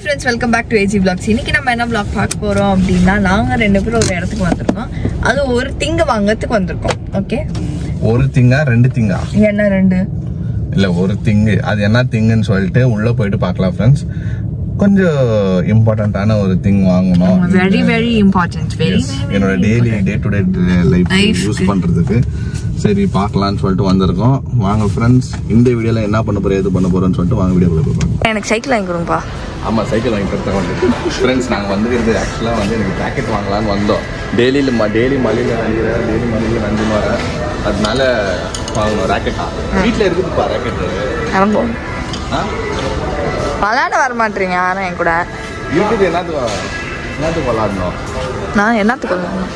friends, welcome back to AG Vlogs. இன்னைக்கு நம்ம என்ன vlog பார்க்க போறோம் அப்படினா நாங்க ரெண்டு பேரும் ஒரு இடத்துக்கு வந்திருக்கோம். அது ஒரு திங்க வாங்குறதுக்கு வந்திருக்கோம். ஓகே? ஒரு திங்கா ரெண்டு திங்கா? என்ன ரெண்டு? இல்ல ஒரு திங்கு. அது என்ன திங்குன்னு சொல்லிட்டு உள்ள போயிட்டு பார்க்கலாம் फ्रेंड्स. கொஞ்சம் இம்பார்ட்டன்ட்டான ஒரு திங் வாங்கணும். Very very important. வெரி என்னோட daily day to day life use பண்றதுக்கு சரி பார்க்கலாம்னு சொல்லிட்டு வந்திருக்கோம். வாங்க ஃப்ரெண்ட்ஸ், இந்த வீடியோல என்ன பண்ண போறோம் எது பண்ண போறோம்னு சொல்லிட்டு வாங்க வீடியோக்குள்ள போய் பார்க்கலாம். எனக்கு சைக்கிள் வாங்கி கொடுங்கப்பா. ஆமா, சைக்கிள் வாங்கி கொடுத்தா வந்து ஃப்ரெண்ட்ஸ் நாங்கள் வந்துருக்கிறது ஆக்சுவலாக வந்து எனக்கு ஜாக்கெட் வாங்கலான்னு வந்தோம். டெய்லி மலையில் நஞ்சு வர அதனால வாங்கணும் ராக்கெட்டா. வீட்டில் இருக்குதுப்பா ராக்கெட்டு. விளையாட வர மாட்டீங்க யாரும் என் கூட. இருக்குது. என்னத்துக்கு விளாடணும்? நான் என்னத்துக்கு விளாடணும்?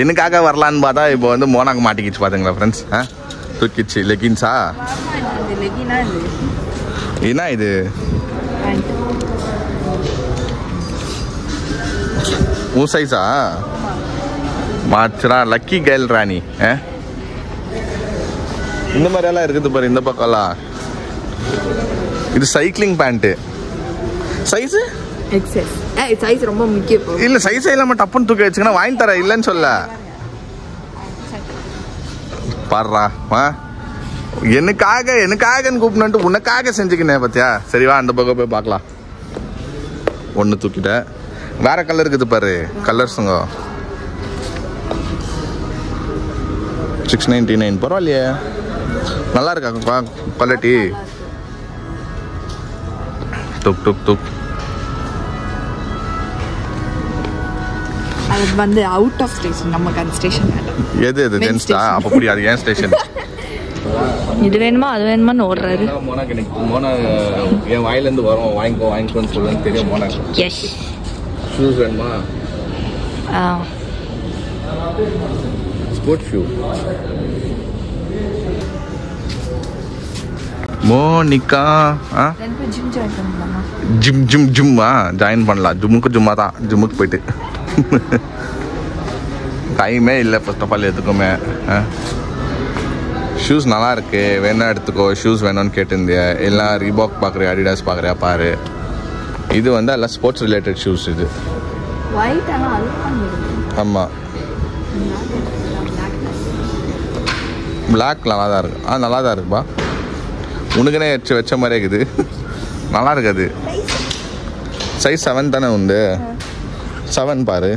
எனக்காக வரலான்னு பார்த்தா இப்போ வந்து மோனாக்கு மாட்டிக்கிச்சு பாத்துங்களா ஃப்ரெண்ட்ஸ். தூக்கிச்சு லெகின்ஸா? என்ன இது? ஊ சைஸா? மாச்சுரா லக்கி கேர்ள் ராணி. இந்த மாதிரி எல்லாம் இருக்குது பாரு இந்த பக்கம்லாம். இது cycling pant. Size XS. Size ரொம்ப முக்கியம். இல்ல சைஸ் இல்லாம டப்புன்னு தூக்கி வச்சுக்கனா வாங்கி தர இல்லன்னு சொல்ல பாடுறா. எனக்காக கூப்பிட்டு உனக்காக செஞ்சுக்கினேன் பாத்தியா. சரி வா அந்த பக்கம் போய் பார்க்கலாம். ஒன்னு தூக்கிட்ட வேற கலர் இருக்குது பாரு. கலர்ஸுங்க 699. பரவாயில்லையே, நல்லா இருக்கா குவாலிட்டி. துக் துக் துக். அது வந்து அவுட் ஆஃப் ஸ்டேஷன். நமக்கு அந்த ஸ்டேஷன் வேண்டாம். எது ஜென்ஸ்டா? அப்ப புரியாது ஏன் ஸ்டேஷன். இது வேணுமா அது வேணுமான்னு ஓடுறாரு. மோனா என் வாயில இருந்து வரும். வாங்கிக்கோன்னு சொல்லுன்னு தெரியும் மோனா. எஸ். ஷூஸ் வேணுமா? Sports shoe. மோனிகா ஜிம்மா ஜாயின் பண்ணலாம். ஜிம்முக்கு தான். ஜிம்முக்கு போயிட்டு டைமே இல்லை ஃபர்ஸ்ட் ஆஃப் ஆல் எதுக்குமே. ஷூஸ் நல்லா இருக்கு, வேணா எடுத்துக்கோ. ஷூஸ் வேணும்னு கேட்டிருந்தியா? எல்லாம் ரீபாக் பார்க்குறியா, அடிடாஸ் பார்க்குறியா பாரு. இது வந்து எல்லாம் ஸ்போர்ட்ஸ் ரிலேட்டட் ஷூஸ். இது ஆமாம், பிளாக் நல்லா தான் இருக்கு. நல்லா தான் இருக்குப்பா. உனக்குனே வச்ச மாதிரி இருக்குது. நல்லா இருக்காது. சைஸ் 7 தானே உண்டு. 7 பாரு.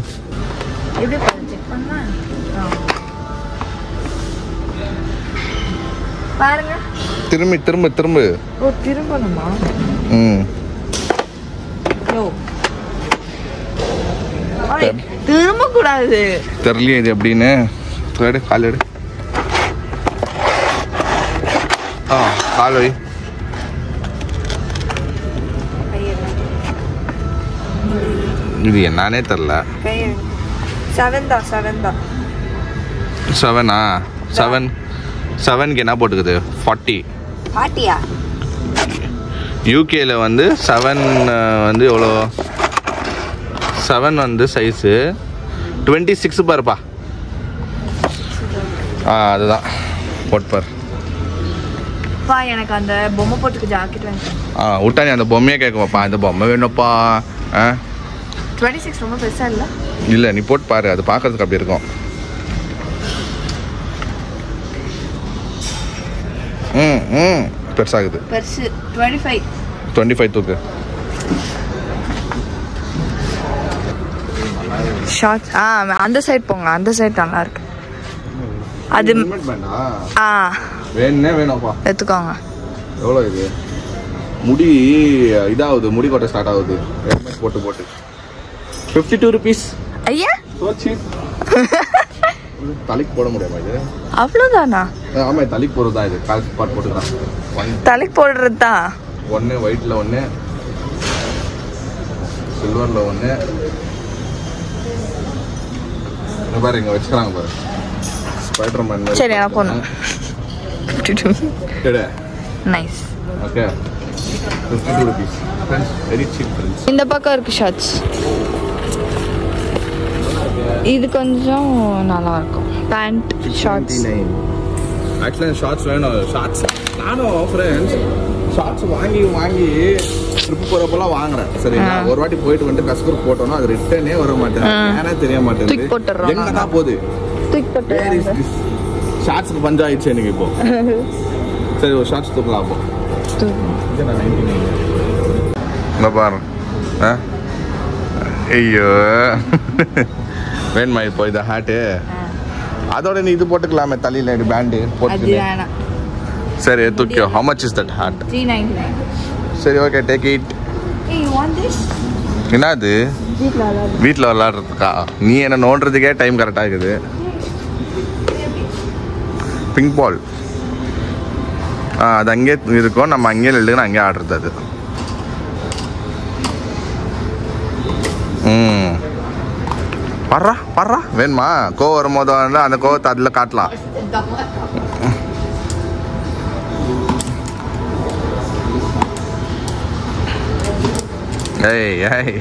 திரும்பி திரும்பணுமா? திரும்ப கூடாது. தெரியலையே இது எப்படின்னு. கால் எடு. கால் வை. இது என்னன்னே தெரில. 7 7க்கு என்ன போட்டுக்குது? 40. யூகேல வந்து 7 வந்து எவ்வளோ? 7 வந்து சைஸு 26 பாருப்பா. அதுதான் போட்பார். எனக்கு அந்த பொம்மை போட்டுக்கு ஜாக்கெட் வேணும். விட்டா நீ அந்த பொம்மையே கேட்குவாப்பா. இந்த பொம்மை வேணும்ப்பா. 26 ரொம்ப பெருசா இல்லை? இல்லை, நீ போட்டு பாரு. அது பார்க்கறதுக்கு அப்படி இருக்கும். பெருசாகுது. பெருசு 25 தூக்கு. ஷார்ட்ஸ். அந்த சைடு போங்க. அந்த சைடு நல்லா இருக்கு. அது வேணும்ப்பா எடுத்துக்கோங்க. எவ்வளோ இது? முடி இதாகுது, முடி கொட்ட ஸ்டார்ட் ஆகுது. போட்டு 52 rupees. ஐயா தலைக்கு போட முடியாமா இது? அவ்வளோதானா? ஆமா, தலைக்கு போடுறது தான் இது. கால் ஸ்பாட் போட்டுக்கலாம். தலைக்கு போடுறது தான். ஒன்று ஒயிட்ல, ஒன்று சில்வர்ல, ஒன்று பாரு இங்க வச்சுக்கிறாங்க பாரு. ஸ்பைடர்மேன். சரி நான் போணும். 52. Nice. Okay, 52 rupees. Very cheap friends. இந்த பக்கம் இருக்கு ஷார்ட்ஸ். இது கொஞ்சம் நல்லா இருக்கும். பேண்ட் ஷார்ட்ஸ் ஆக்சுவலாக ஷார்ட்ஸ் வேணும். ஷார்ட்ஸ் நானும் ஃப்ரெண்ட்ஸ் ஷார்ட்ஸ் வாங்கி ட்ரிப்பு போகிறப்பெல்லாம் வாங்குறேன். சரி, நான் ஒரு வாட்டி போயிட்டு வந்துட்டு கஸ்கூர் போட்டோன்னா அது ரிட்டர்னே வர மாட்டேன். ஏன்னா தெரிய மாட்டேங்குது. எங்கே தான் போகுது ஷார்ட்ஸுக்கு பஞ்சம் ஆயிடுச்சு எனக்கு இப்போ. சரி, ஒரு ஷார்ட்ஸ் தூக்கலாம். அப்போ இங்கே பாரு. ஐயோ வேணுமா இப்போ இந்த ஹேட்டு? அதோட நீ இது போட்டுக்கலாமே தலையில பேண்டு போட்டு. சரி தூக்கியோ. how much is that hat? 399. சரி okay, take it. Hey, you want this? என்னது வீட்டில் விளாடுறதுக்கா? நீ என்ன நோண்டுறதுக்கே டைம் கரெக்டாக இருக்குது. பிங்க் பால் அது அங்கேயே இருக்கும். நம்ம அங்கேயே நில்லுன்னு அங்கேயே ஆடுறது அது. பர்றா வேணுமா? கோவம் வரும்போது வந்து அந்த கோவத்தை அதில் காட்டலாம். ஏய் ஏய்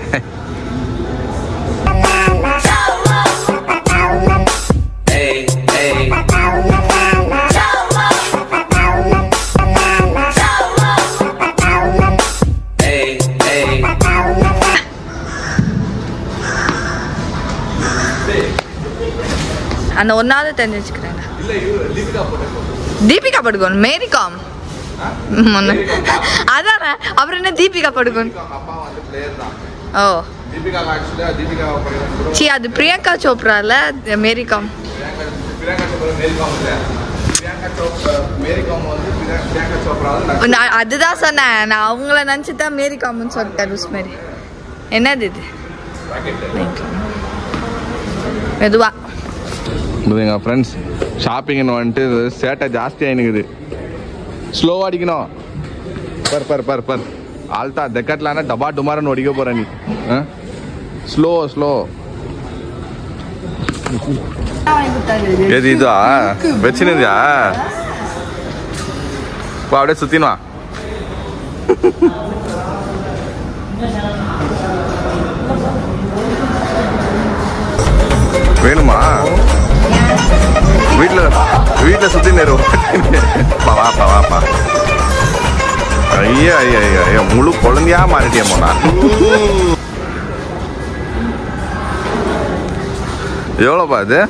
அந்த ஒன்னாவது தெரிஞ்சு வச்சுக்கிறேன். தீபிகா படுகோன், மேரி காம். அதானே, அப்புறம் என்ன தீபிகா படுகோன்? ஓ சி, அது பிரியங்கா சோப்ரால மேரி காம். அதுதான் சொன்னேன் நான், அவங்கள நினைச்சுதான் மேரி காம்னு சொல்லிட்டேன். ருஸ்மேரி என்னது இது? மெதுவா எங்கள் ஃப்ரெண்ட்ஸ் ஷாப்பிங்னு வந்துட்டு சேட்டை ஜாஸ்தியாக இருக்குது. ஸ்லோவாக அடிக்கணும். பர் ஆல்தா தெக்கட்லானா டபா டுமாரன்னு ஒடிக்க போகிற நீ. ஸ்லோ எது இதா வச்சுனுதியா? இப்போ அப்படியே சுற்றினுவா. வேணுமா? வீட்டில் சுற்றி நேரும். வாப்பா ஐயா முழு குழந்தையா மாறிட்டியா போனா? எவ்வளோப்பா இது?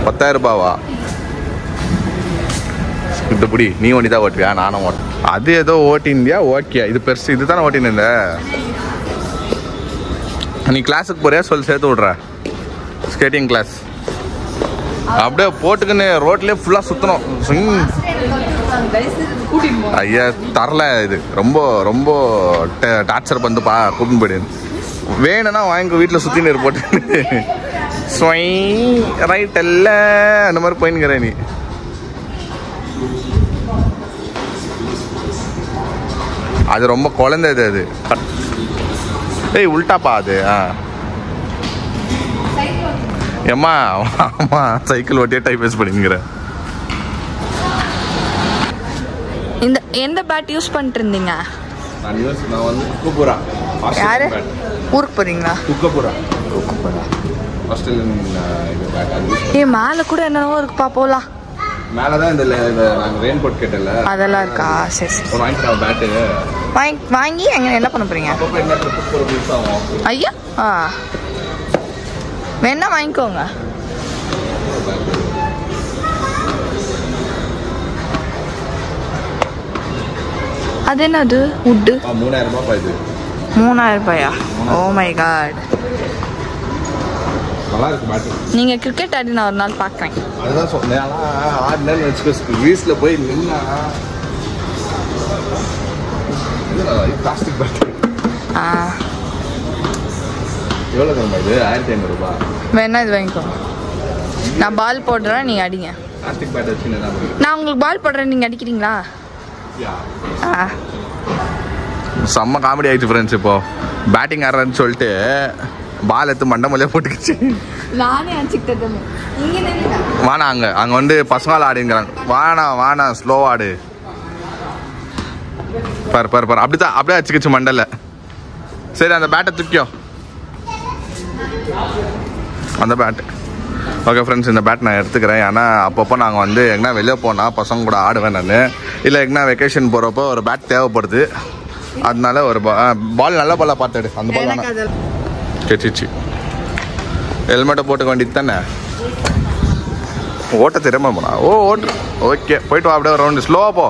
₹10,000. இப்படி நீ ஒண்டி தான் ஓட்டுவியா? நானும் ஓட்டேன். அது ஏதோ ஓட்டிந்தியா? ஓகே, இது பெருசு. இது தானே ஓட்டின்னு. நீ கிளாஸுக்கு போறியா? சொல்லி சேர்த்து விட்ற ஸ்கேட்டிங் கிளாஸ். அப்படியே போட்டுக்குன்னு ரோட்லேயே ஃபுல்லாக சுற்றணும். ஐயா தரல, இது ரொம்ப டார்ச்சர் பண்ணுப்பா. கூப்பிட்டு போயிடு. வேணும்னா வாங்கி வீட்டில் சுற்றி நீர் போட்டு ஸ்வை ரைட் எல்லாம் அந்த மாதிரி போயின்னுக்கிற நீ. அது ரொம்ப குழந்தை இது. அது ஏய் உல்டாப்பா அது. ஏம்மா ஆமா, சைக்கிள் ஓட்டியே டைப் பேஸ் பண்ணிங்கிற. இந்த எந்த பேட் யூஸ் பண்ணிட்டு இருந்தீங்க? நான் வந்து குக்கபுரா. யாரு ஊருக்கு போறீங்களா? குக்கபுரா ஆஸ்திரேலியன் இது பேட். அது மேல கூட என்னவோ இருக்குப்பா, போலாம். மேல தான் இந்த நாங்க ரெயின் கோட் கேட்டல அதெல்லாம் இருக்கா? சரி ஒரு வாங்கிட்டா பேட் வாங்கி என்ன பண்ண போறீங்க? அப்பப்ப என்ன ட்ரிப் போற பில்ஸ் ஆகும். ஐயா வேணா வாங்கிக்கோங்க. அது என்னது? வுட். 3000 ரூபாய் இது. 3000 ரூபாயா? Oh my god. நல்லா இருக்கு பேட். நீங்க கிரிக்கெட் ஆடி நான் ஒரு நாள் பார்க்கறேன். அதுதான் சொன்னேன். ஆனா ஆடினேன்னு வெச்சுக்கோ, வீஸ்ல போய் நின்னா இது பிளாஸ்டிக் பேட். எவ்வளவு தரமா இது? 1500 ரூபாய். வேணா இது வாங்கிக்கோங்க. நான் பால் போடுறேன், நீங்க அடிங்க. பிளாஸ்டிக் பேட் வச்சு நான் உங்களுக்கு பால் போடுறேன், நீங்க அடிக்கிறீங்களா? செம்ம காமெடி ஆயிடுச்சு ஃப்ரெண்ட்ஸ். இப்போ பேட்டிங் ஆடுறேன்னு சொல்லிட்டு பால் எடுத்து மண்டை மொழியா போட்டுக்கிச்சு. நானே அடிச்சுக்கிட்டேன். வானா அங்க வந்து பசங்களால் ஆடுங்கிறாங்க. வானா ஸ்லோ ஆடு. பாரு அப்படியே அடிச்சுக்கிச்சு மண்டல. சரி அந்த பேட்டை தூக்கியோ. அந்த பேட். ஓகே ஃப்ரெண்ட்ஸ், இந்த பேட் நான் எடுத்துக்கிறேன். ஏன்னா அப்பப்போ நாங்கள் வந்து எங்கன்னா வெளியே போனால் பசங்க கூட ஆடுவேன் நான். இல்லை எங்கன்னா வெக்கேஷன் போகிறப்போ ஒரு பேட் தேவைப்படுது. அதனால ஒரு பால் நல்ல பாலாக பார்த்துடு. அந்த பால் வேணாம். கேச்சிச்சு ஹெல்மெட்டை போட்டுக்க வேண்டியது தானே. ஓட்ட தெரியாம போனா. ஓ ஓட்டு. ஓகே போயிட்டு வா. அப்படியே ரவுண்டு ஸ்லோவாக போ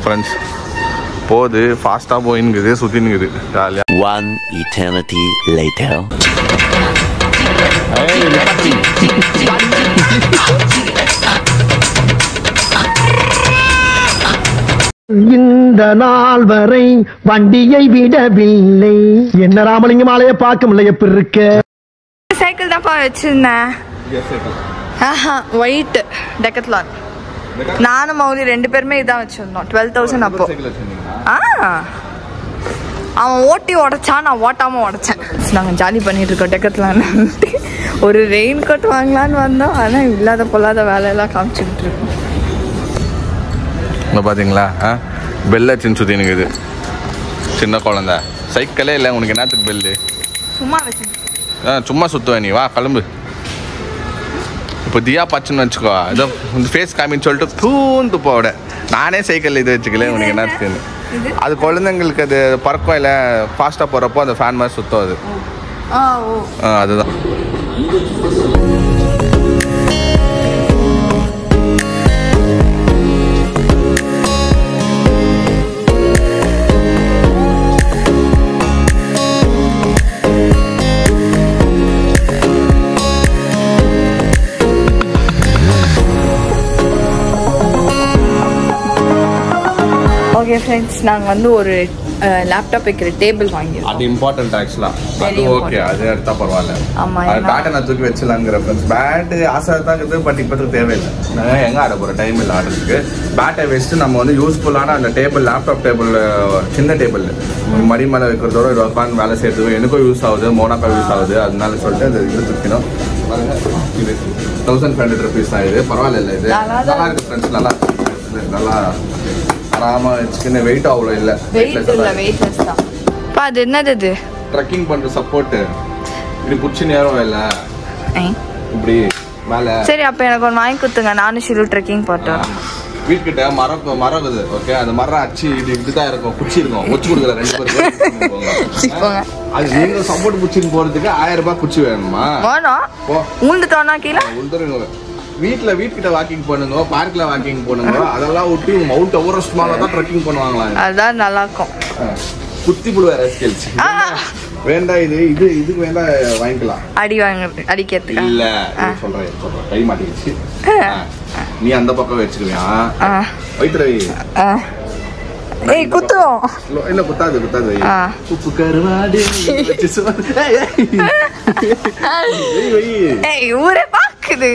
ஃப்ரெண்ட்ஸ். போகுது ஃபாஸ்ட்டாக போயின்னுக்குது, சுற்றினுக்குது ஜாலியாக. One eternity later. இந்த நாள் வரை வண்டியை விடவில்லை. என்ன ராமலிங்கம் ஆலைய பார்க்க முடியல. எப்படி இருக்க? சைக்கிள் தான்ப்பா வச்சிருந்தேன். White Decathlon. நானும் மௌலி 2 பேருமே இதான் வச்சிருந்தோம். 12,000 அப்போ. அவன் ஓட்டி உடைச்சான், நான் ஓட்டாம உடைச்சேன். நாங்கள் ஜாலி பண்ணிட்டு இருக்கோம் டெக்கத்லான். ஒரு ரெயின் கோட் வாங்கலான்னு வந்தோம். ஆனால் இல்லாத பொல்லாத வேலையெல்லாம் காமிச்சுக்கிட்டு இருக்கோம். இப்போ பார்த்தீங்களா பெல்ல சின்ன சுற்றி நிற்குது. சின்ன குழந்த சைக்கிளே இல்லை உனக்கு என்னத்துக்கு பெல்லு? சும்மா வச்சு சும்மா சுற்றுவேன் நீ. வா கிளம்பு. இப்போ தியா பச்சுன்னு வச்சுக்கோ. ஏதோ ஃபேஸ் காமின்னு சொல்லிட்டு தூந்து போட. நானே சைக்கிள் இது வச்சுக்கல உனக்கு என்னத்துக்குன்னு. அது குழந்தைங்களுக்கு அது பறக்கும். இல்லை ஃபாஸ்ட்டாக போகிறப்போ அந்த ஃபேன் மாதிரி சுத்தம் அது. அதுதான். ஓகே ஃப்ரெண்ட்ஸ், நாங்கள் வந்து ஒரு லேப்டாப் வைக்கிற டேபிள் வாங்கியிருக்கோம். அது இம்பார்ட்டன்ட் ஆக்சுவலாக. அது ஓகே, அது எடுத்தால் பரவாயில்ல. ஆமாம், அது பேட்டை நான் தூக்கி வச்சிடலாங்கிற ஃப்ரெண்ட்ஸ். பேட்டு ஆசை தான் இருக்குது, பட் இப்போதுக்கு தேவையில்லை. நாங்கள் எங்கே ஆட போகிற டைம் இல்லை ஆடுறதுக்கு. பேட்டை வச்சுட்டு நம்ம வந்து யூஸ்ஃபுல்லான அந்த டேபிள், லேப்டாப் டேபிள், சின்ன டேபிள் மடி மேலே வைக்கிறதோட இது உட்காந்து வேலை செய்யறதுக்கு எனக்கும் யூஸ் ஆகுது, மோனாக்கா யூஸ் ஆகுது. அதனால சொல்லிட்டு அது இது தூக்கணும். இது 1500 rupees தான். இது பரவாயில்ல. இது நல்லா இருக்குது ஃப்ரெண்ட்ஸ். நல்லா நல்லா ஆராம வச்சுக்கின்னு. வெயிட் அவ்வளோ இல்லை. வெயிட்லெஸ் தான். அது என்னது? இது ட்ரக்கிங் பண்ணுற சப்போர்ட். இப்படி பிடிச்சி நேரம் இல்லை இப்படி மேலே. சரி, அப்போ எனக்கு ஒன்று வாங்கி கொடுத்துங்க. நானும் ஷிலு ட்ரெக்கிங் போட்டோம். வீட்டுக்கிட்ட மரம் இருக்குது. ஓகே, அந்த மரம் அச்சு இப்படிதான் இருக்கும். குச்சி இருக்கும். வச்சு கொடுக்குற 2 பேருக்கு. அது நீங்க சப்போர்ட் குச்சின்னு போறதுக்கு 1000 ரூபாய் குச்சி வேணுமா? உளுந்துட்டோம்னா கீழே உளுந்துருங்க. வீட்டுக்கிட்ட வாக்கிங் பண்ணுங்க, பார்க்ல வாக்கிங் பண்ணுங்க. அதெல்லாம் விட்டு மவுண்ட் எவரெஸ்ட் மேல தான் ட்ரெக்கிங் பண்ணுவாங்களா? அதான் நல்லா இருக்கும். குத்தி புடுவார ஸ்கில்ஸ் வேண்டாம். இதுக்கு வேண்டாம், வாங்கிக்கலாம். அடிக்கிறதுக்கு இல்ல சொல்றேன் கை மாட்டிக்கிச்சு. நீ அந்த பக்கம் வச்சிருவியா? வைத்திரவி குத்துவோம். இல்ல குத்தாது. உப்பு கருவாடு ஊரே பாக்குது.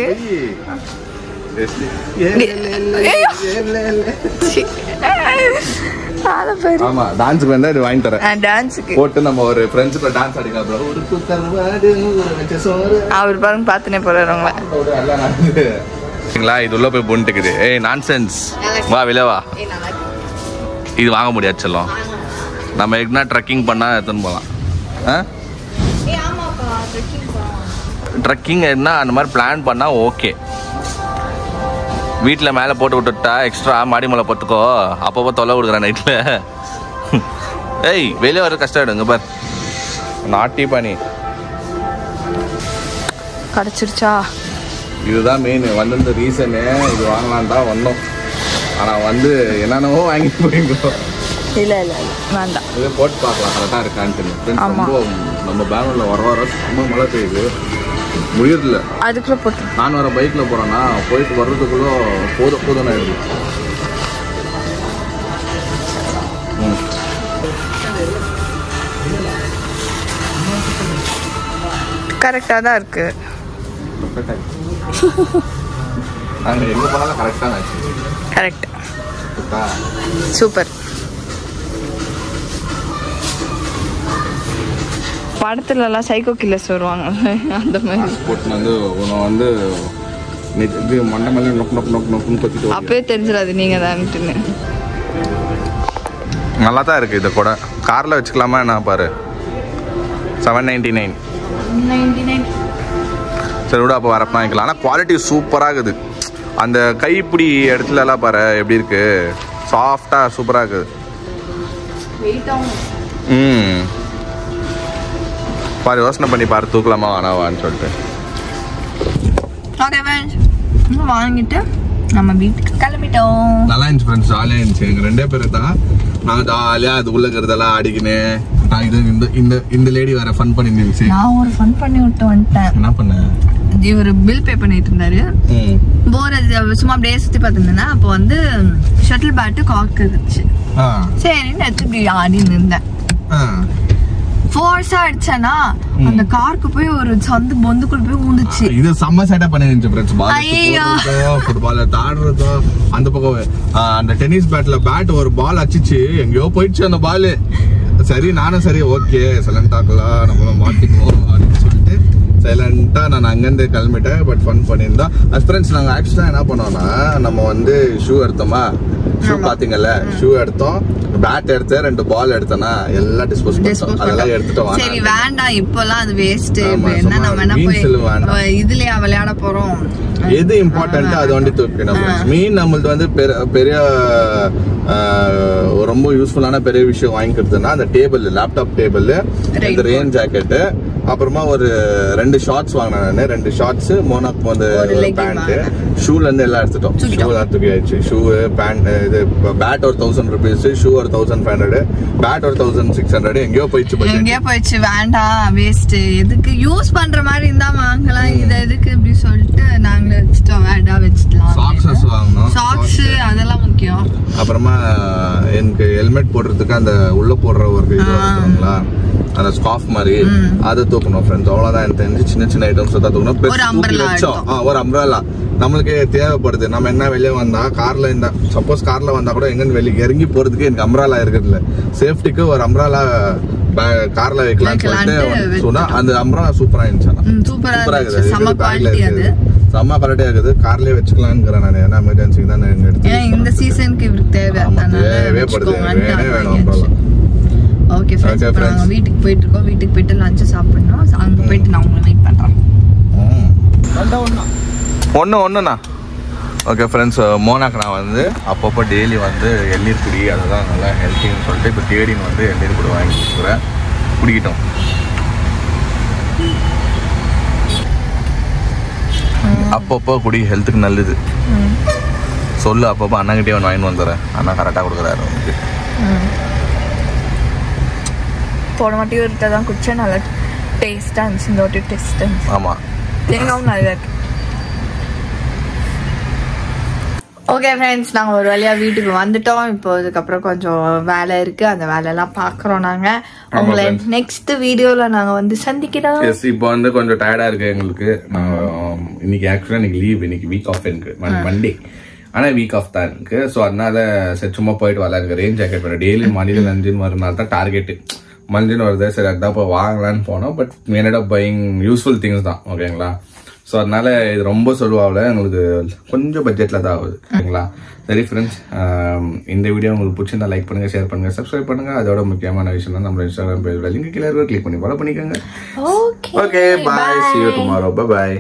ஆமா, டான்ஸுக்கு வேணா இது வாங்கி தரேன். டான்ஸுக்கு போட்டு நம்ம ஒரு ஃப்ரெண்ட்ஸ் கூட டான்ஸ் ஆடிக்கலாம். ஒரு குத்தருவாடு வச்ச சோறு. அவர் பாருங்க பாத்துனே போறாருங்களா. இது உள்ள போய் போட்டுக்குது. ஏய் நான்சென்ஸ். வா விலவா. இது வாங்க முடியாது செல்லம். நம்ம எங்கன்னா ட்ரெக்கிங் பண்ணா எடுத்துன்னு போகலாம். ட்ரெக்கிங் என்ன அந்த மாதிரி பிளான் பண்ணா ஓகே. வீட்டில் மேலே போட்டு விட்டுட்டா எக்ஸ்ட்ரா மாடி மேலே பார்த்துக்கோ. அப்பப்போ தொலை கொடுக்குறேன் நைட்டில். ஏய் வெளியே வர கஷ்டம் எடுங்க பார். நாட்டி பண்ணி கிடச்சிருச்சா? இதுதான் மெயின் வந்து ரீசனு. இது வாங்கலான் தான் வந்தோம். ஆனால் வந்து என்னென்னவோ வாங்கிட்டு போயிருக்கோம். இல்லை வேண்டாம். இதே போட்டு பார்க்கலாம் கரெக்டாக இருக்கான்ட்டு. ரொம்ப நம்ம பெங்களூரில் வர ரொம்ப மழை பெய்யுது, முடியறதில்ல. அதுக்குள்ளே போட்டு நான் வர பைக்கில் போகிறேன்னா போயிட்டு வர்றதுக்குள்ளே போதும் ஆயிடுது. கரெக்டாக தான் இருக்கு. நாங்கள் எங்கே போனாலும் கரெக்டாக தான் ஆச்சு. கரெக்ட். சூப்பர். படத்துலலாம் சைக்கோ கில்லர்ஸ் வருவாங்க அந்த மாதிரி போட்டு வந்து உன்னை இது மண்டை மேலே நொக்குன்னு பற்றிட்டு அப்பவே தெரிஞ்சிடாது நீங்கள் தான்ட்டுன்னு. நல்லா தான் இருக்குது. இதை கூட காரில் வச்சுக்கலாமா என்ன பாரு. 799. சரி விட அப்போ வரப்போ வாங்கிக்கலாம். ஆனால் குவாலிட்டி சூப்பராக இருக்குது. அந்த கைப்பிடி இடத்துலலாம் பாரு எப்படி இருக்கு, சாஃப்டாக சூப்பராக இருக்குது. பாரு யோசனை பண்ணி பாரு தூக்கலாமா வேணாவான்னு சொல்லிட்டு. வாங்கிட்டு நம்ம வீட்டுக்கு கிளம்பிட்டோம். நல்லா இருந்துச்சு ஃப்ரெண்ட்ஸ், ஜாலியாக இருந்துச்சு. எங்கள் 2 பேர் தான் நாங்கள் ஜாலியாக அது உள்ள இருக்கிறதெல்லாம் ஆடிக்கினேன். நான் இது இந்த லேடி வேற ஃபன் பண்ணிருந்துச்சு. நான் ஒரு ஃபன் பண்ணி விட்டு வந்துட்டேன். என்ன பண்ணேன், இவர் பில் பே பண்ணிட்டு இருந்தாரு. போர் சும்மா அப்படியே சுற்றி பார்த்துருந்தேன்னா அப்போ வந்து ஷட்டில் பேட்டு காக்கு இருந்துச்சு. சரின்னு எடுத்து இப்படி ஆடின்னு இருந்தேன். ஃபோர்ஸா அடிச்சேனா அந்த காருக்கு போய் ஒரு சந்து பொந்துக்குள்ள போய் ஊந்துச்சு. இது செம்ம செட்டப் பண்ணிருந்துச்சு ஃப்ரெண்ட்ஸ். பால் ஃபுட்பால் தாடுறதோ அந்த பக்கம் அந்த டென்னிஸ் பேட்ல பேட் ஒரு பால் அடிச்சிச்சு, எங்கேயோ போயிடுச்சு அந்த பால். சரி நானும் சரி ஓகே சைலண்ட் ஆக்கலாம், நம்மளும் மாட்டிக்குவோம் அப்படின்னு சொல்லிட்டு சைலண்டா நான் அங்கேருந்து கிளம்பிட்டேன். பட் ஃபன் பண்ணியிருந்தோம் ஃப்ரெண்ட்ஸ். நாங்கள் ஆக்சுவலாக என்ன பண்ணோம்னா, நம்ம வந்து ஷூ எடுத்தோமா, ஷூ பாத்தீங்கல்ல, ஷூ எடுத்தோம், பேட் எடுத்து 2 பால் எடுத்தோம்னா எல்லாம் டிஸ்போஸ் பண்ணிட்டோம். அதெல்லாம் எடுத்துட்டோம். சரி வேண்டாம் இப்போலாம் அது வேஸ்ட். என்ன நம்ம என்ன போய் இதுலயா விளையாட போறோம். எது இம்பார்ட்டன்ட் அது வந்து தூக்கணும். மீன் நம்மளுக்கு வந்து பெரிய ரொம்ப யூஸ்ஃபுல்லான பெரிய விஷயம் வாங்கிக்கிறதுனா அந்த டேபிள், லேப்டாப் டேபிள், இந்த ரெயின் ஜாக்கெட்டு, அப்புறமா ஒரு 2 ஷார்ட்ஸ் வாங்கினேன். 2 ஷார்ட்ஸ், மோனாக் வந்து பேண்ட், ஷூல இருந்து எல்லாம் எடுத்துட்டோம். ஷூ தான் தூக்கி ஆயிடுச்சு. ஷூ, பேண்ட், இது பேட் ஒரு 1000 rupees, ஷூ ஒரு 1500, பேட் ஒரு 1600. எங்கேயோ போயிடுச்சு. வேண்டாம் வேஸ்ட். எதுக்கு யூஸ் பண்ற மாதிரி இருந்தா வாங்கலாம், இது எதுக்கு இப்படி சொல்லிட்டு நாங்களே வச்சுட்டோம். வேண்டாம் வச்சுக்கலாம். சாக்ஸ் வாங்கணும், சாக்ஸ் அதெல்லாம் முக்கியம். அப்புறமா எனக்கு ஹெல்மெட் போடுறதுக்கு அந்த உள்ள போடுற ஒரு இது வருங்களா, அந்த ஸ்கார்ஃப் மாதிரி அதை தூக்கணும் ஃப்ரெண்ட்ஸ். அவ்வளவுதான் எனக்கு தெரிஞ்சு. சின்ன சின்ன ஐட்டம்ஸ் தான் தூக்கணும். ஒரு அம்ப்ரெல்லா நம்மளுக்கு தேவைப்படுது. நம்ம என்ன வெளியே வந்தா கார்ல இந்த சப்போஸ் கார்ல வந்தா கூட எங்கன்னு வெளியே இறங்கி போறதுக்கு எனக்கு அம்ப்ரெல்லா இருக்குது இல்ல, சேஃப்டிக்கு ஒரு அம்ப்ரெல்லா கார்ல வைக்கலாம்னு சொல்லிட்டு சொன்னா அந்த அம்ப்ரெல்லா சூப்பரா இருந்துச்சு. சூப்பரா இருக்குது, செம்ம குவாலிட்டியா இருக்குது. கார்லயே வச்சுக்கலாம்னு நான். ஏன்னா எமர்ஜென்சிக்கு தான் எடுத்தேன். இந்த சீசனுக்கு தேவைப்படுது, வேணும் அம்ப்ரெல்லா. ஓகே ஃப்ரெண்ட்ஸ், இப்போ நாங்கள் வீட்டுக்கு போயிட்டுருக்கோம். வீட்டுக்கு போயிட்டு லஞ்சு சாப்பிடணும். அங்கே போயிட்டு நான் உங்களை வெயிட் பண்ணுறேன். ஒன்றுண்ணா. ஓகே ஃப்ரெண்ட்ஸ், மோனாக்கு நான் வந்து அப்பப்போ டெய்லி வந்து எண்ணீர் குடி, அதுதான் நல்லா ஹெல்த்தின்னு சொல்லிட்டு இப்போ தேடின்னு வந்து எண்ணீர் குடி வாங்கி கொடுக்குறேன். குடிக்கிட்டோம். அப்பப்போ குடி, ஹெல்த்துக்கு நல்லது சொல்லு. அப்பப்போ அண்ணாங்கிட்டே ஒன்று வாங்கிட்டு வந்துடுறேன். அண்ணா கரெக்டாக கொடுக்குறாரு உங்களுக்கு. போன வாட்டி ஒருத்தர் தான் குடிச்சேன், நல்லா டேஸ்ட்டாக இருந்துச்சு. இந்த வாட்டி டேஸ்ட் இருந்துச்சு. ஆமாம், தேங்காவும் நல்லா இருக்கு. ஓகே ஃப்ரெண்ட்ஸ், நாங்கள் ஒரு வழியாக வீட்டுக்கு வந்துட்டோம். இப்போ இதுக்கப்புறம் கொஞ்சம் வேலை இருக்குது, அந்த வேலையெல்லாம் பார்க்குறோம். நாங்கள் உங்களை நெக்ஸ்ட் வீடியோவில் நாங்கள் வந்து சந்திக்கிறோம். இப்போ வந்து கொஞ்சம் டயர்டாக இருக்குது எங்களுக்கு. இன்னைக்கு ஆக்சுவலாக இன்னைக்கு லீவ், இன்னைக்கு வீக் ஆஃப் எனக்கு மண்டே. ஆனால் வீக் ஆஃப் தான் எனக்கு. ஸோ அதனால சரி சும்மா போயிட்டு வரலாம். எனக்கு ரெயின் ஜாக்கெட் வேணும். டெய்லி மணியில் லஞ்சுன்னு வரனால தான் டார்கெட்டு. மஞ்சள் வருது, சரி அதுதான் இப்போ வாங்கலான்னு போனோம். But ended up buying useful things தான். ஓகேங்களா? ஸோ அதனால இது ரொம்ப சொல்லுவாவில் எங்களுக்கு கொஞ்சம் பட்ஜெட்டில் தான் ஆகுது. ஓகேங்களா? சரி ஃப்ரெண்ட்ஸ், இந்த வீடியோ உங்களுக்கு பிடிச்சிருந்தா லைக் பண்ணுங்கள், ஷேர் பண்ணுங்கள், சப்ஸ்கிரைப் பண்ணுங்கள். அதோட முக்கியமான விஷயம் தான் நம்ம இன்ஸ்டாகிராம் பேஜோட லிங்க் கீழே கிளிக் பண்ணி ஃபாலோ பண்ணிக்கோங்க. Okay, bye. See you tomorrow. Bye bye.